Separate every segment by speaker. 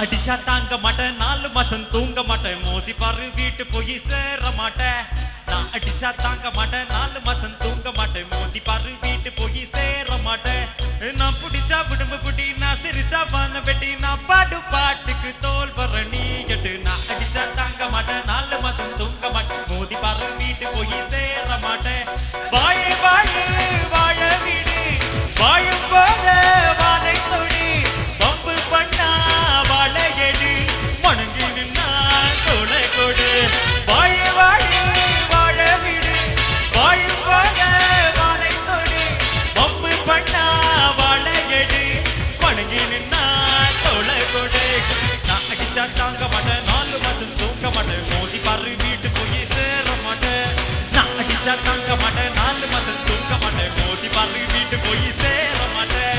Speaker 1: அடிச்சா தாங்க மாட்டேன் 4 மாசம் தூங்க மாட்டேன் மோதி பாரு வீட்டு போய் சேர மாட்டேன் நான் அடிச்சா தாங்க மாட்டேன் 4 மாசம் தூங்க மாட்டேன் மோதி பாரு வீட்டு போய் சேர மாட்டேன் நான் பிடிச்சா விடும்பு புடி நான் சிரிச்சா வான வெட்டி நான் பாடு பாட்டுக்கு தோல் பரணி எட்டு நான் அடிச்சா தாங்க மாட்டேன் 4 மாசம் தூங்க மாட்டேன் மோதி பாரு வீட்டு போய் சேர மாட்டேன் வாழ வாழ வாழ வீடு வாழும் போல வாழை தொடி பம்பு பண்ணா வாழ எடு மணங்கி நின்னா கொடை கொடு வாழ வாழ வாழ வீடு வாழும் போல வாழை தொடி பம்பு பண்ணா வாழ எடு மணங்கி நின்னா கொடை கொடு நான் அடிச்சா தாங்க மாட்டேன் 4 மாசம் தூங்க மாட்டேன் மோதி பாரு வீட்டு போய் சேர மாட்டேன் நான் அடிச்சா தாங்க மாட்டேன் 4 மாசம் தூங்க மாட்டேன் மோதி பாரு வீட்டு போய் சேர மாட்டேன்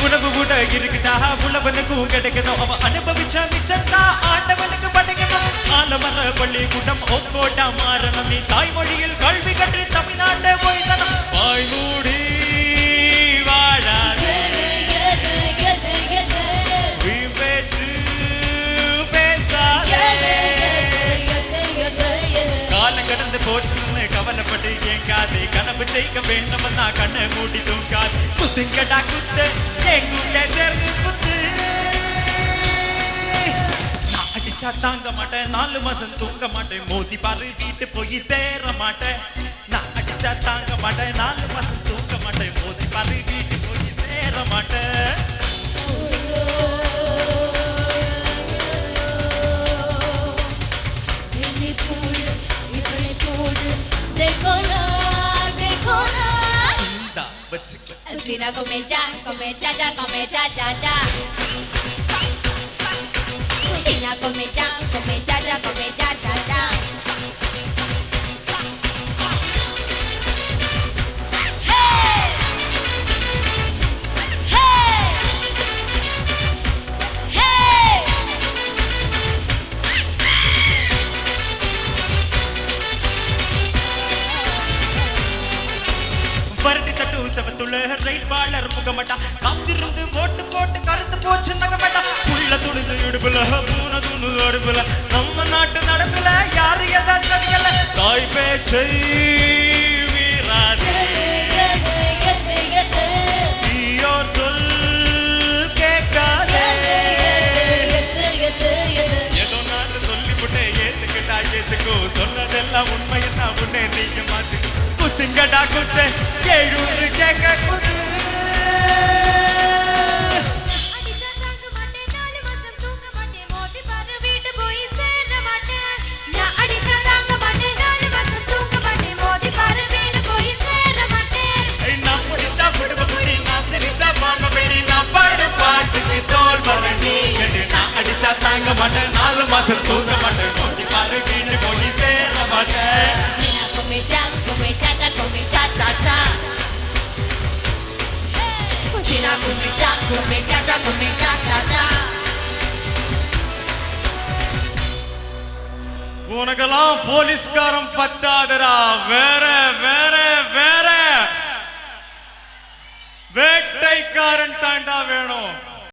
Speaker 1: உணவு கூட இருக்குதா உழவனுக்கும் கிடைக்கணும் அவன் அனுபவிச்ச மிச்சந்தா ஆண்டவனுக்கு படைக்கணும் ஆலமர பள்ளி கூட்டம் ஒப்போட்டா மாறணும் நீ தாய்மொழியில் கல்வி கற்று தமிழ்நாட்டை போய்தனும் வாய்மூடி வாழாது பேச்சு பேசாதே காலம் கடந்து போச்சுன்னு கவலைப்பட்டு ஏங்காதே கனவு செய்ய வேண்டும் நான் கண்ணை மூடி தூங்காது குத்துங்கடா குத்து எங்குள்ள சேர்ந்து குத்து நான் அடிச்சா தாங்க மாட்டேன் 4 மாசம் தூங்க மாட்டேன் மோதி பாரு வீட்டு போய் சேர மாட்டேன் நான் அடிச்சா தாங்க மாட்டேன் 4 மாசம் தூங்க மாட்டேன் மோதி பாரு வீட்டு போய் சேர மாட்டேன்
Speaker 2: Sina come cha cha come cha cha cha. Sina come cha cha come cha cha cha. Hey! Hey! Hey!
Speaker 1: பரட்டி தட்டு செவத்துள்ள ரைட் பாலர் முகமட்டா காத்திருந்து ஓட்டு போட்டு கருத்து போச்சு நகமட்டா உள்ள துணிந்து இடுப்புல பூன துணு அடுப்புல நம்ம நாட்டு நடப்புல யாரு எதா தடிக்கல தாய் பேச்சை வீராது ஈயோர் சொல் கேட்காதே ஏதோ நான் சொல்லிவிட்டே ஏத்துக்கிட்டா ஏத்துக்கோ சொன்னதெல்லாம் உண்மையா உன்னே நீங்க மாத்துக்கோ குத்துங்கடா குத்து எழுந்து கேட்க குத்து
Speaker 2: அடிச்சா தாங்க மாட்டேன் 4 மாசம் தூங்க மாட்டேன் மோதி பாரு வீட்டு போய் சேர மாட்டேன் நான் அடிச்சா தாங்க மாட்டேன் 4 மாசம் தூங்க மாட்டேன் மோதி பாரு வீட்டு போய் சேர மாட்டேன்
Speaker 1: நான் பிடிச்சா விடுப புடி நான் சிரிச்சா வான வெடி நான் பாடு பாட்டுக்கு தோல் பரணி நான் அடிச்சா தாங்க மாட்டேன் 4 மாசம் தூங்க மாட்டேன் மோதி பாரு வீட்டு போய் சேர மாட்டேன்
Speaker 2: come cha cha. Sina come cha cha.
Speaker 1: உனக்கெல்லாம் போலீஸ்காரன் பத்தாதரா